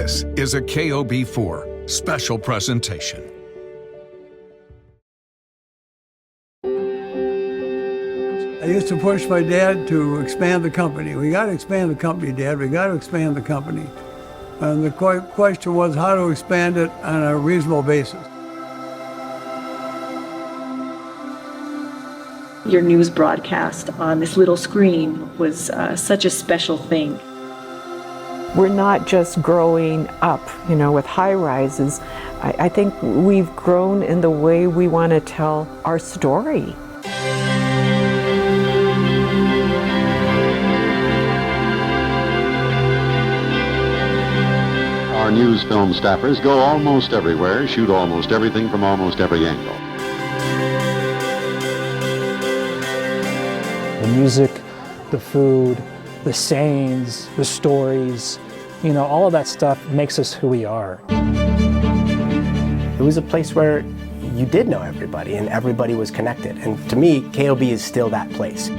This is a KOB4 special presentation. I used to push my dad to expand the company. We got to expand the company, Dad. We got to expand the company. And the question was how to expand it on a reasonable basis. Your news broadcast on this little screen was such a special thing. We're not just growing up, with high rises. I think we've grown in the way we want to tell our story. Our news film staffers go almost everywhere, shoot almost everything from almost every angle. The music, the food, the sayings, the stories, all of that stuff makes us who we are. It was a place where you did know everybody and everybody was connected. And to me, KOB is still that place.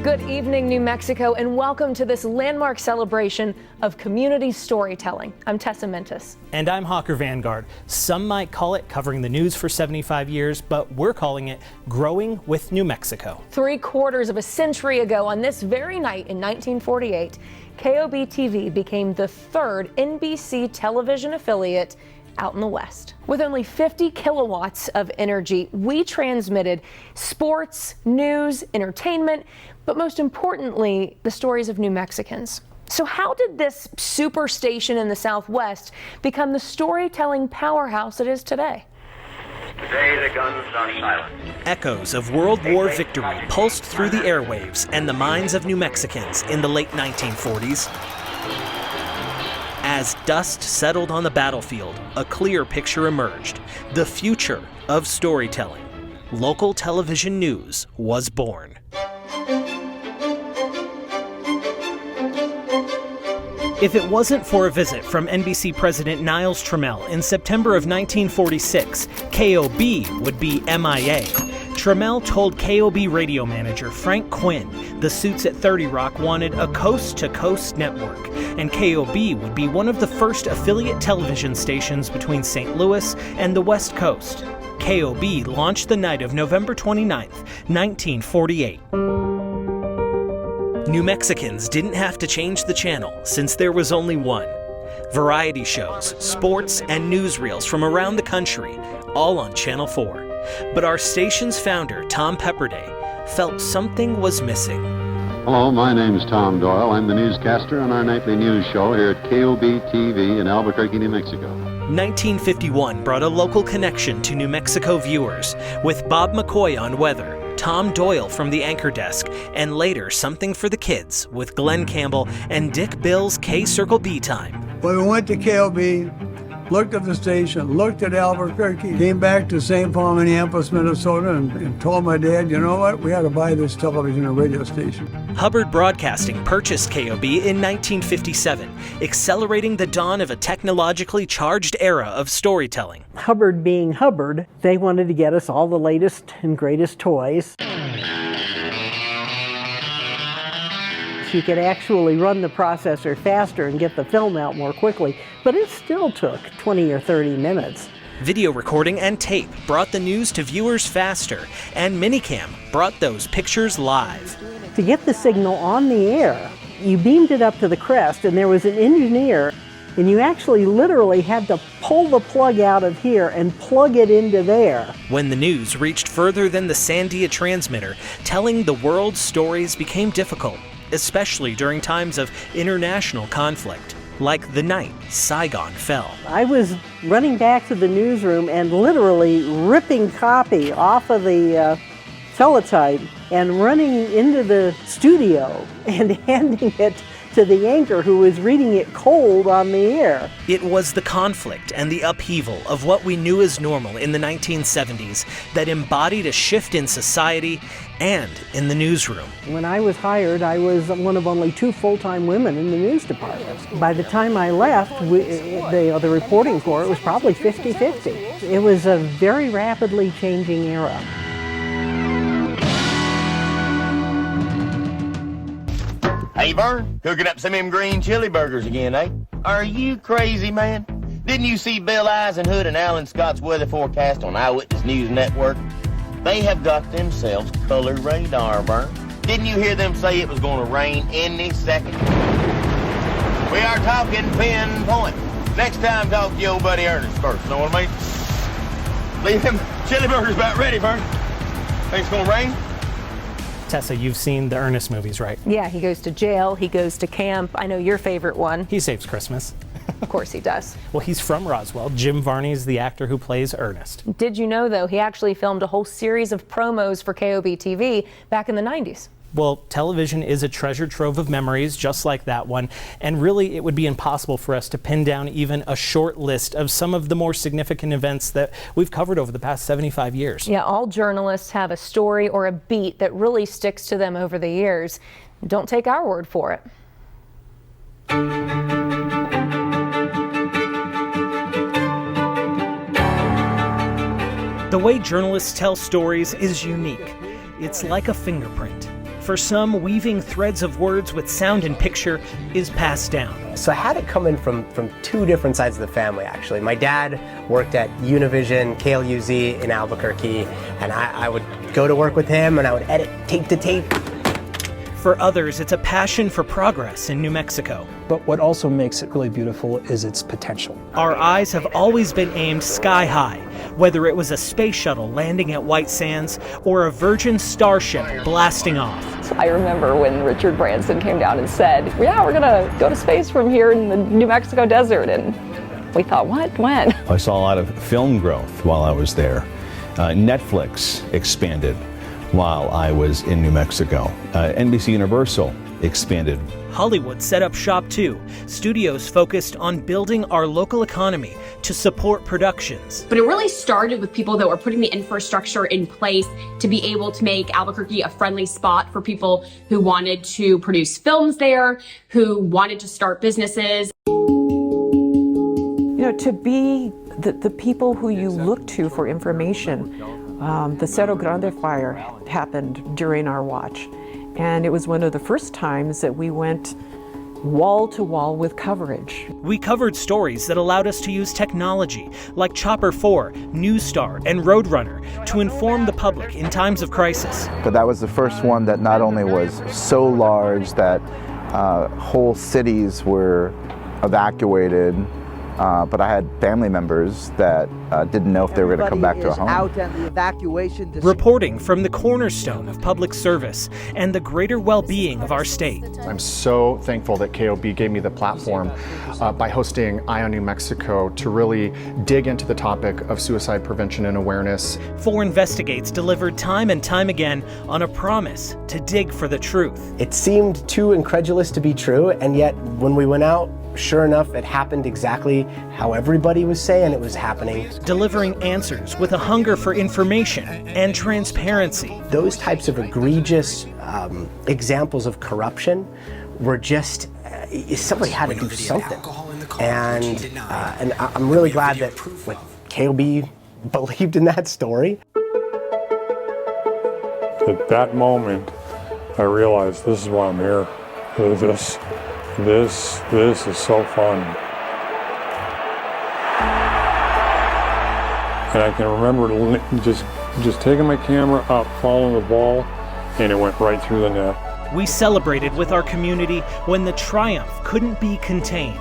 Good evening, New Mexico, and welcome to this landmark celebration of community storytelling. I'm Tessa Mentis. And I'm Hawker Vanguard. Some might call it covering the news for 75 years, but we're calling it Growing with New Mexico. 3/4 of a century ago, on this very night in 1948, KOB TV became the third NBC television affiliate out in the West. With only 50 kilowatts of energy, we transmitted sports, news, entertainment, but most importantly, the stories of New Mexicans. So how did this super station in the Southwest become the storytelling powerhouse it is today? Today the guns are silent. Echoes of World War victory pulsed through the airwaves and the minds of New Mexicans in the late 1940s. As dust settled on the battlefield, a clear picture emerged: the future of storytelling. Local television news was born. If it wasn't for a visit from NBC President Niles Trammell in September of 1946, KOB would be MIA. Trammell told KOB radio manager Frank Quinn the suits at 30 Rock wanted a coast-to-coast network, and KOB would be one of the first affiliate television stations between St. Louis and the West Coast. KOB launched the night of November 29th, 1948. New Mexicans didn't have to change the channel since there was only one. Variety shows, sports, and newsreels from around the country, all on Channel 4. But our station's founder, Tom Pepperday, felt something was missing. Hello, my name is Tom Doyle. I'm the newscaster on our nightly news show here at KOB TV in Albuquerque, New Mexico. 1951 brought a local connection to New Mexico viewers, with Bob McCoy on weather, Tom Doyle from the anchor desk, and later Something for the Kids with Glenn Campbell and Dick Bill's K-Circle B Time. When we went to KOB, looked at the station, looked at Albuquerque, came back to St. Paul, Minneapolis, Minnesota, and told my dad, you know what, we ought to buy this television and radio station. Hubbard Broadcasting purchased KOB in 1957, accelerating the dawn of a technologically charged era of storytelling. Hubbard being Hubbard, they wanted to get us all the latest and greatest toys. You could actually run the processor faster and get the film out more quickly, but it still took 20 or 30 minutes. Video recording and tape brought the news to viewers faster, and Minicam brought those pictures live. To get the signal on the air, you beamed it up to the crest, and there was an engineer, and you actually literally had to pull the plug out of here and plug it into there. When the news reached further than the Sandia transmitter, telling the world's stories became difficult, especially during times of international conflict, like the night Saigon fell. I was running back to the newsroom and literally ripping copy off of the teletype and running into the studio and handing it to the anchor who was reading it cold on the air. It was the conflict and the upheaval of what we knew as normal in the 1970s that embodied a shift in society and in the newsroom. When I was hired, I was one of only 2 full-time women in the news department. By the time I left, the reporting corps, it was probably 50-50. It was a very rapidly changing era. Hey, Vern, cooking up some of them green chili burgers again, eh? Are you crazy, man? Didn't you see Bill Eisenhood and Alan Scott's weather forecast on Eyewitness News Network? They have got themselves color radar, Vern. Didn't you hear them say it was going to rain any second? We are talking pinpoint. Next time, talk to your old buddy Ernest first, know what I mean? Leave them chili burgers about ready, Vern. Think it's going to rain? Tessa, you've seen the Ernest movies, right? Yeah, he goes to jail, he goes to camp. I know your favorite one. He saves Christmas. Of course he does. Well, he's from Roswell. Jim Varney is the actor who plays Ernest. Did you know, though, he actually filmed a whole series of promos for KOB TV back in the 90s? Well, television is a treasure trove of memories just like that one, and really it would be impossible for us to pin down even a short list of some of the more significant events that we've covered over the past 75 years. Yeah, all journalists have a story or a beat that really sticks to them over the years. Don't take our word for it. The way journalists tell stories is unique. It's like a fingerprint. For some, weaving threads of words with sound and picture is passed down. So I had it coming from 2 different sides of the family, actually. My dad worked at Univision, KLUZ in Albuquerque, and I would go to work with him and I would edit tape to tape. For others, it's a passion for progress in New Mexico. But what also makes it really beautiful is its potential. Our eyes have always been aimed sky high, whether it was a space shuttle landing at White Sands or a Virgin starship blasting off. I remember when Richard Branson came down and said, yeah, we're gonna go to space from here in the New Mexico desert. And we thought, what? When? I saw a lot of film growth while I was there. Netflix expanded while I was in New Mexico. NBC Universal expanded. Hollywood set up shop too. Studios focused on building our local economy to support productions. But it really started with people that were putting the infrastructure in place to be able to make Albuquerque a friendly spot for people who wanted to produce films there, who wanted to start businesses. You know, to be the people who you look to for information. The Cerro Grande fire happened during our watch, and it was one of the first times that we went wall to wall with coverage. We covered stories that allowed us to use technology like Chopper 4, News Star, and Roadrunner to inform the public in times of crisis. But that was the first one that not only was so large that whole cities were evacuated, but I had family members that didn't know if they were going to come back to a home. Out and the evacuation. Reporting from the cornerstone of public service and the greater well-being of our state. I'm so thankful that KOB gave me the platform by hosting Eye on New Mexico to really dig into the topic of suicide prevention and awareness. 4 Investigates delivered time and time again on a promise to dig for the truth. It seemed too incredulous to be true, and yet when we went out, sure enough, it happened exactly how everybody was saying it was happening. Delivering answers with a hunger for information and transparency. Those types of egregious examples of corruption were just, somebody had to do something. And I'm really glad that KOB believed in that story. At that moment, I realized this is why I'm here. This is so fun. And I can remember just taking my camera up, following the ball, and it went right through the net. We celebrated with our community when the triumph couldn't be contained.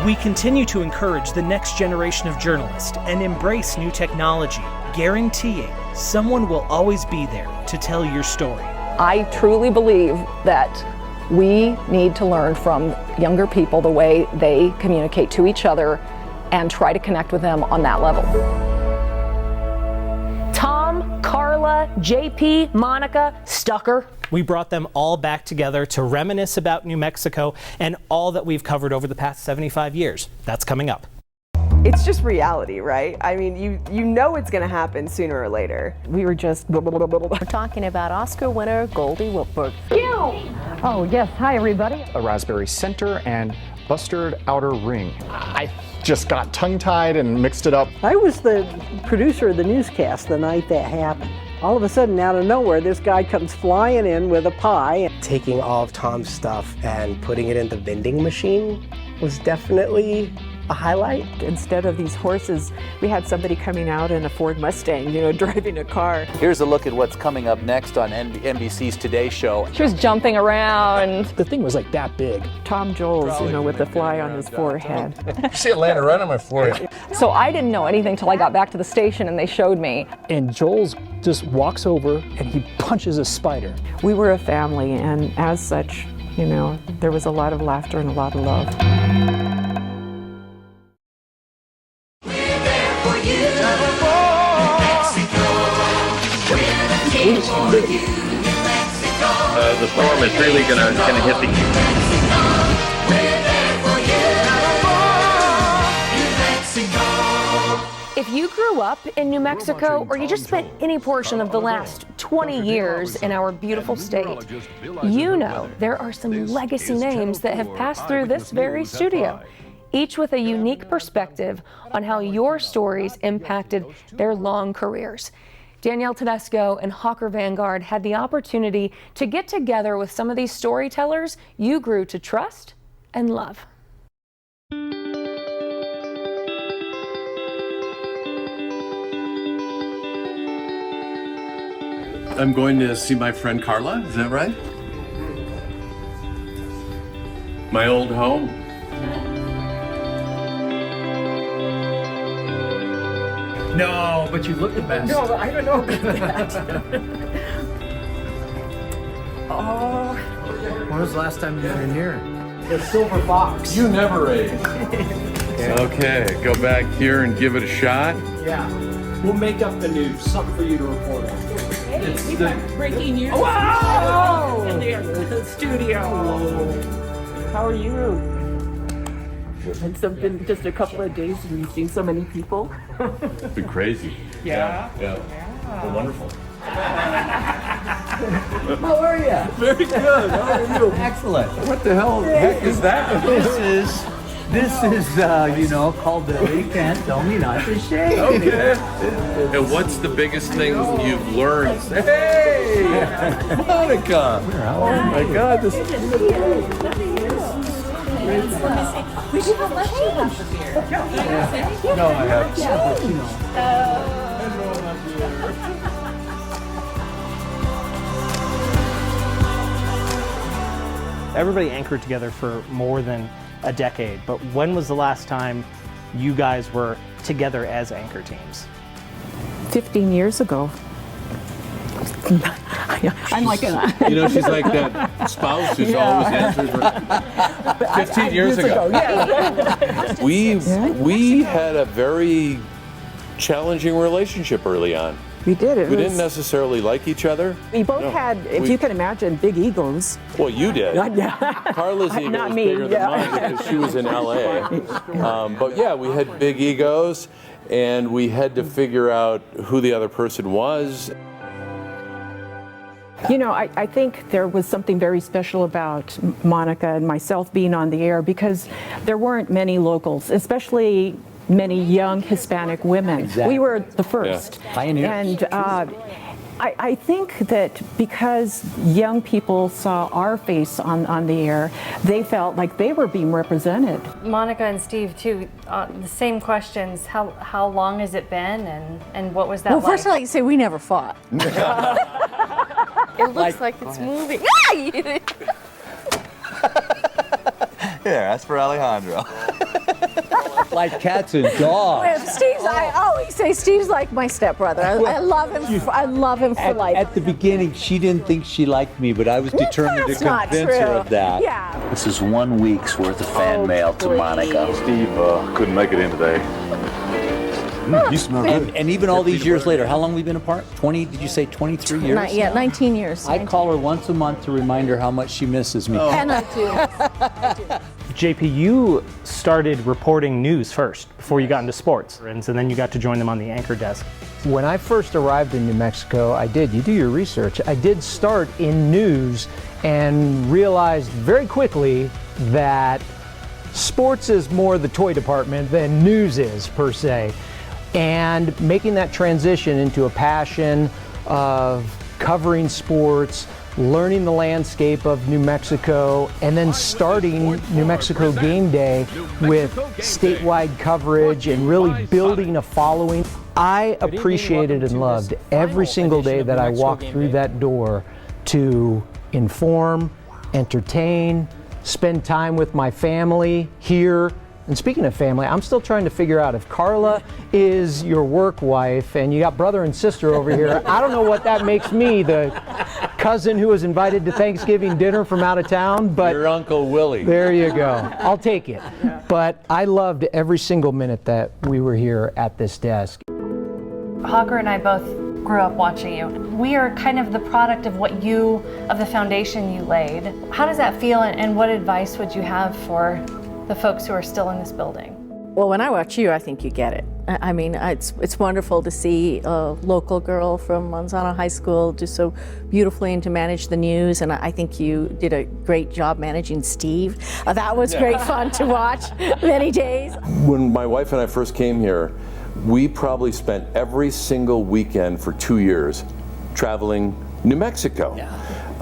We continue to encourage the next generation of journalists and embrace new technology, guaranteeing someone will always be there to tell your story. I truly believe that we need to learn from younger people the way they communicate to each other and try to connect with them on that level. Tom, Carla, JP, Monica, Stucker. We brought them all back together to reminisce about New Mexico and all that we've covered over the past 75 years. That's coming up. It's just reality, right? I mean, you know it's going to happen sooner or later. We were just We're talking about Oscar winner Goldie Wiltberg. Oh, yes. Hi, everybody. A raspberry center and mustard outer ring. I just got tongue-tied and mixed it up. I was the producer of the newscast the night that happened. All of a sudden, out of nowhere, this guy comes flying in with a pie. Taking all of Tom's stuff and putting it in the vending machine was definitely a highlight. Instead of these horses, we had somebody coming out in a Ford Mustang, driving a car. Here's a look at what's coming up next on NBC's Today Show. She was jumping around. The thing was like that big. Tom Jones, with the fly on his forehead. You see it landing right on my forehead. So I didn't know anything till I got back to the station and they showed me. And Joel's just walks over and he punches a spider. We were a family, and as such, there was a lot of laughter and a lot of love. The storm is really gonna hit the. If you grew up in New Mexico, or you just spent any portion of the last 20 years in our beautiful state, you know there are some legacy names that have passed through this very studio, each with a unique perspective on how your stories impacted their long careers. Danielle Tedesco and Hawker Vanguard had the opportunity to get together with some of these storytellers you grew to trust and love. I'm going to see my friend Carla, is that right? My old home. No, but you look the best. No, I don't know about that. Oh. When was the last time you were in here? The silver box. You never ate. Okay, go back here and give it a shot. Yeah. We'll make up the news. Something for you to report on. It's the breaking news. Wow! In the studio. How are you? It's been just a couple of days and you've seen so many people. It's been crazy. Yeah. Yeah. They're wonderful. How are you? Very good. How are you? Excellent. What the hell heck is that? This is called the You Can't Tell Me Not to Shave. Okay. And what's the biggest thing you've learned? Hey! Monica! Oh my God, this. We should have left you half of here. No, I have. Everybody anchored together for more than a decade, but when was the last time you guys were together as anchor teams? 15 years ago. I'm like she's like that spouse who's always answers. 15 years ago. Yeah. We had a very challenging relationship early on. We did. We didn't necessarily like each other. We both had, if you can imagine, big egos. Well, you did. Carla's ego was bigger than mine because she was in LA. But yeah, we had big egos, and we had to figure out who the other person was. I think there was something very special about Monica and myself being on the air because there weren't many locals, especially many young Hispanic women. Exactly. We were the first. Yeah. Pioneers. And I think that because young people saw our face on the air, they felt like they were being represented. Monica and Steve, too, the same questions. How long has it been, and what was that like? Well, first of all, you say we never fought. It looks like it's moving. Yeah, that's for Alejandro. Like cats and dogs. I always say Steve's like my stepbrother. I love him. I love him for life. At the beginning, she didn't think she liked me, but I was determined to convince her of that. Yeah. This is 1 week's worth of fan mail to Monica. Steve couldn't make it in today. You smell good. And even all these years later, how long have we been apart? 20, did you say 23 years? Yeah, 19 years. I call her once a month to remind her how much she misses me. Oh. And I do. JP, you started reporting news first before you got into sports, and so then you got to join them on the anchor desk. When I first arrived in New Mexico, you do your research, I did start in news and realized very quickly that sports is more the toy department than news is, per se. And making that transition into a passion of covering sports, learning the landscape of New Mexico, and then starting New Mexico Game Day with statewide coverage and really building a following. I appreciated and loved every single day that I walked through that door to inform, entertain, spend time with my family here. And speaking of family, I'm still trying to figure out if Carla is your work wife and you got brother and sister over here. I don't know what that makes me, the cousin who was invited to Thanksgiving dinner from out of town, but your Uncle Willie. There you go. I'll take it. But I loved every single minute that we were here at this desk. Hawker and I both grew up watching you. We are kind of the product of the foundation you laid. How does that feel, and what advice would you have for the folks who are still in this building? Well, when I watch you, I think you get it. I mean, it's wonderful to see a local girl from Manzano High School do so beautifully and to manage the news, and I think you did a great job managing Steve. That was great fun to watch many days. When my wife and I first came here, we probably spent every single weekend for 2 years traveling New Mexico.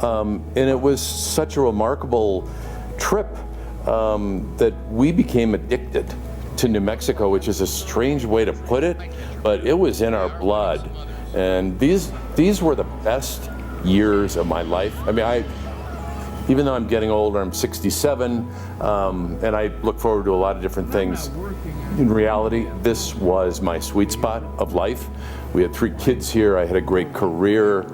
And it was such a remarkable trip that we became addicted to New Mexico, which is a strange way to put it, but it was in our blood. And these were the best years of my life. I mean, even though I'm getting older, I'm 67, and I look forward to a lot of different things. In reality, this was my sweet spot of life. We had 3 kids here, I had a great career,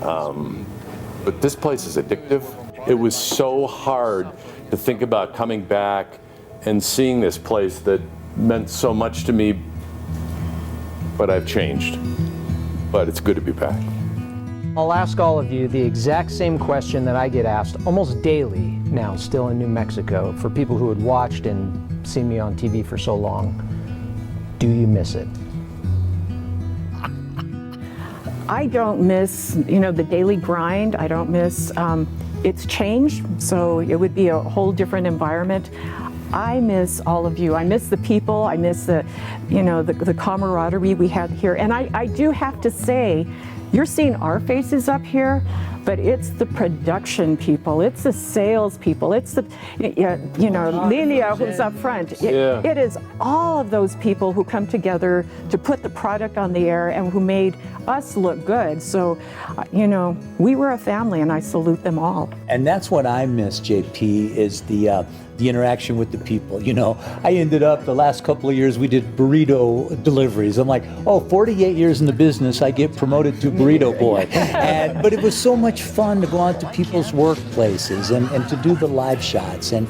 but this place is addictive. It was so hard to think about coming back and seeing this place that meant so much to me, but I've changed. But it's good to be back. I'll ask all of you the exact same question that I get asked almost daily now, still in New Mexico, for people who had watched and seen me on TV for so long. Do you miss it? I don't miss, the daily grind. I don't miss, it's changed, so it would be a whole different environment. I miss all of you. I miss the people. I miss the camaraderie we had here. And I do have to say, you're seeing our faces up here, but it's the production people, it's the sales people, it's the, Lilia who's up front. It is all of those people who come together to put the product on the air and who made us look good. So, we were a family, and I salute them all. And that's what I miss, JP, is the interaction with the people. I ended up, the last couple of years, we did burrito deliveries. I'm like, 48 years in the business, I get promoted to burrito boy. But it was so much fun to go out to people's workplaces and to do the live shots and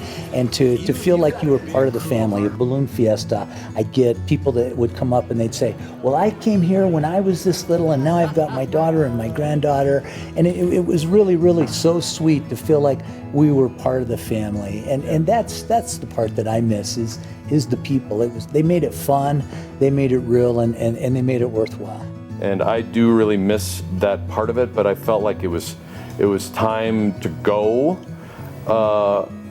to feel like you were part of the family. A balloon fiesta, I'd get people that would come up and they'd say, well, I came here when I was this little, and now I've got my daughter and my granddaughter. And it was really, really so sweet to feel like we were part of the family. And that's the part that I miss is the people. They made it fun, they made it real, and they made it worthwhile. And I do really miss that part of it, but I felt like it was time to go,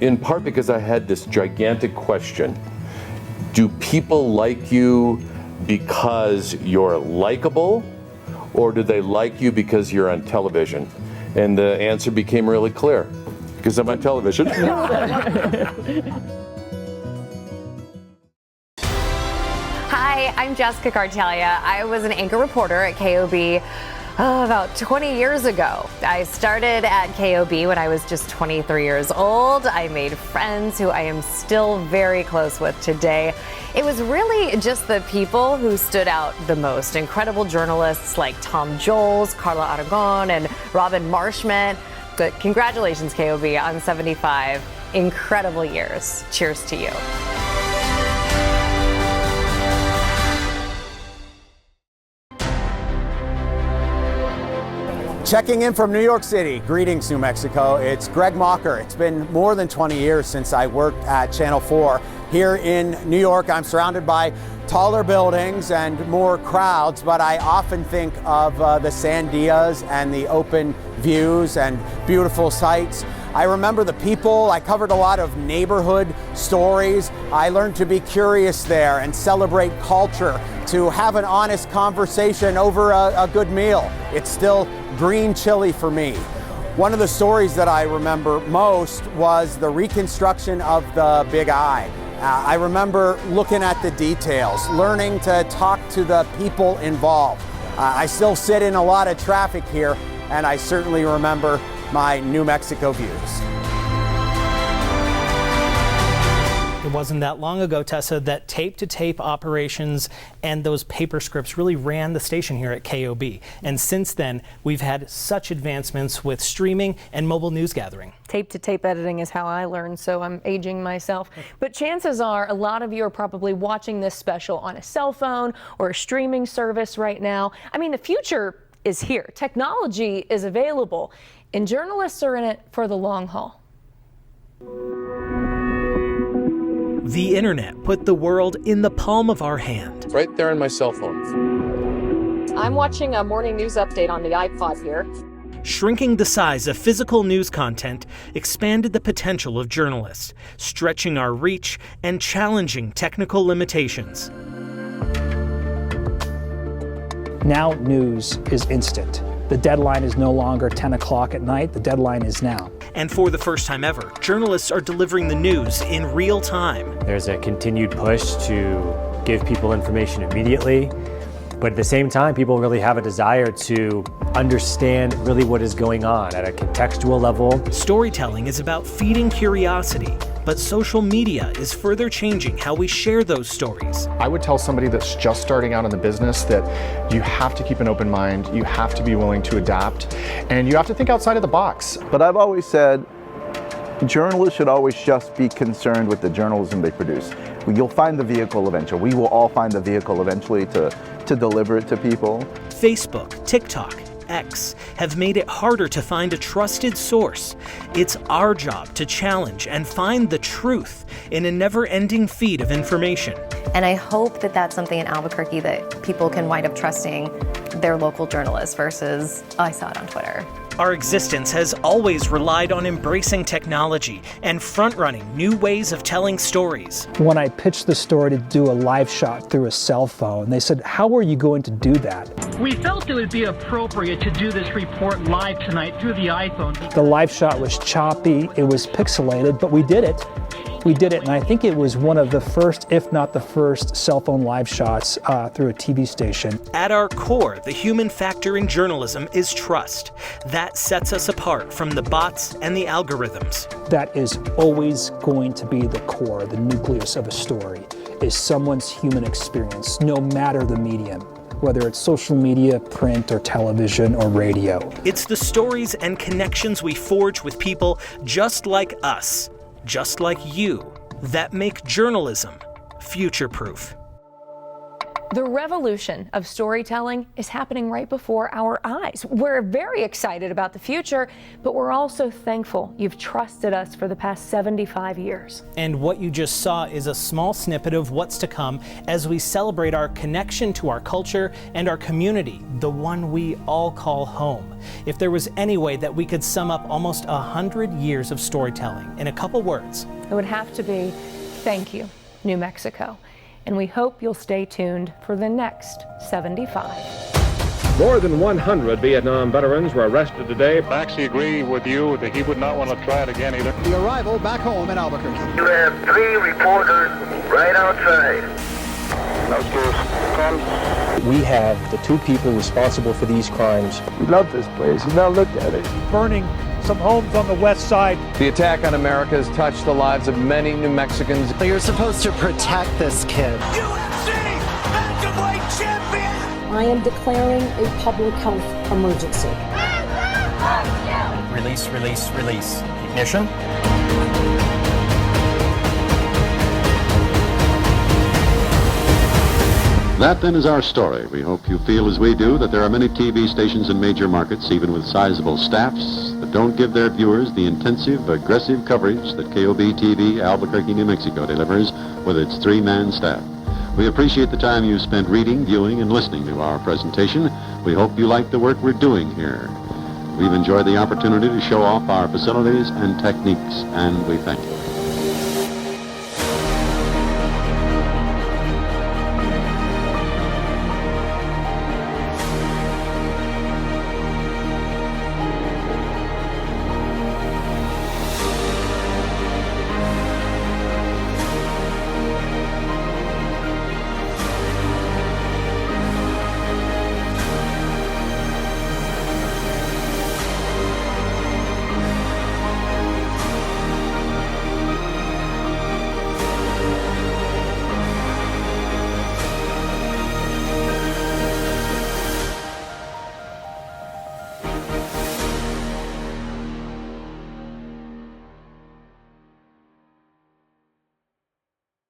in part because I had this gigantic question. Do people like you because you're likable, or do they like you because you're on television? And the answer became really clear, because I'm on television. Hi, I'm Jessica Cartelia. I was an anchor reporter at KOB about 20 years ago. I started at KOB when I was just 23 years old. I made friends who I am still very close with today. It was really just the people who stood out the most. Incredible journalists like Tom Joles, Carla Aragon, and Robin Marshman. Good. Congratulations, KOB, on 75 incredible years. Cheers to you. Checking in from New York City. Greetings, New Mexico. It's Greg Mocker. It's been more than 20 years since I worked at Channel 4 here in New York. I'm surrounded by taller buildings and more crowds, but I often think of the sandias and the open views and beautiful sights. I remember the people. I covered a lot of neighborhood stories. I learned to be curious there and celebrate culture, to have an honest conversation over a good meal. It's still green chili for me. One of the stories that I remember most was the reconstruction of the Big I. I remember looking at the details, learning to talk to the people involved. I still sit in a lot of traffic here, and I certainly remember my New Mexico views. It wasn't that long ago, Tessa, that tape-to-tape operations and those paper scripts really ran the station here at KOB. And since then, we've had such advancements with streaming and mobile news gathering. Tape-to-tape editing is how I learned, so I'm aging myself. But chances are a lot of you are probably watching this special on a cell phone or a streaming service right now. I mean, the future is here. Technology is available, and journalists are in it for the long haul. The internet put the world in the palm of our hand. Right there on my cell phone. I'm watching a morning news update on the iPod here. Shrinking the size of physical news content expanded the potential of journalists, stretching our reach and challenging technical limitations. Now news is instant. The deadline is no longer 10 o'clock at night, the deadline is now. And for the first time ever, journalists are delivering the news in real time. There's a continued push to give people information immediately, but at the same time, people really have a desire to understand really what is going on at a contextual level. Storytelling is about feeding curiosity, but social media is further changing how we share those stories. I would tell somebody that's just starting out in the business that you have to keep an open mind, you have to be willing to adapt, and you have to think outside of the box. But I've always said, journalists should always just be concerned with the journalism they produce. You'll find the vehicle eventually. We will all find the vehicle eventually to deliver it to people. Facebook, TikTok, X have made it harder to find a trusted source. It's our job to challenge and find the truth in a never-ending feed of information. And I hope that that's something in Albuquerque that people can wind up trusting their local journalists versus, oh, I saw it on Twitter. Our existence has always relied on embracing technology and front-running new ways of telling stories. When I pitched the story to do a live shot through a cell phone, they said, how are you going to do that? We felt it would be appropriate to do this report live tonight through the iPhone. The live shot was choppy, it was pixelated, but we did it. We did it, and I think it was one of the first, if not the first, cell phone live shots through a TV station. At our core, the human factor in journalism is trust. That sets us apart from the bots and the algorithms. That is always going to be the core, the nucleus of a story, is someone's human experience, no matter the medium, whether it's social media, print, or television, or radio. It's the stories and connections we forge with people just like us, just like you, that make journalism future-proof. The revolution of storytelling is happening right before our eyes. We're very excited about the future, but we're also thankful you've trusted us for the past 75 years. And what you just saw is a small snippet of what's to come as we celebrate our connection to our culture and our community, the one we all call home. If there was any way that we could sum up almost 100 years of storytelling in a couple words, it would have to be, thank you, New Mexico. And we hope you'll stay tuned for the next 75. More than 100 Vietnam veterans were arrested today. I actually agree with you that he would not want to try it again either. The arrival back home in Albuquerque. You have 3 reporters right outside. We have the 2 people responsible for these crimes. We love this place. Now look at it. Burning some homes on the west side. The attack on America has touched the lives of many New Mexicans. You're supposed to protect this kid. UFC bantamweight champion! I am declaring a public health emergency. Release, release, release. Ignition. That then is our story. We hope you feel as we do that there are many TV stations in major markets, even with sizable staffs, that don't give their viewers the intensive, aggressive coverage that KOB TV Albuquerque, New Mexico delivers with its three-man staff. We appreciate the time you spent reading, viewing, and listening to our presentation. We hope you like the work we're doing here. We've enjoyed the opportunity to show off our facilities and techniques, and we thank you.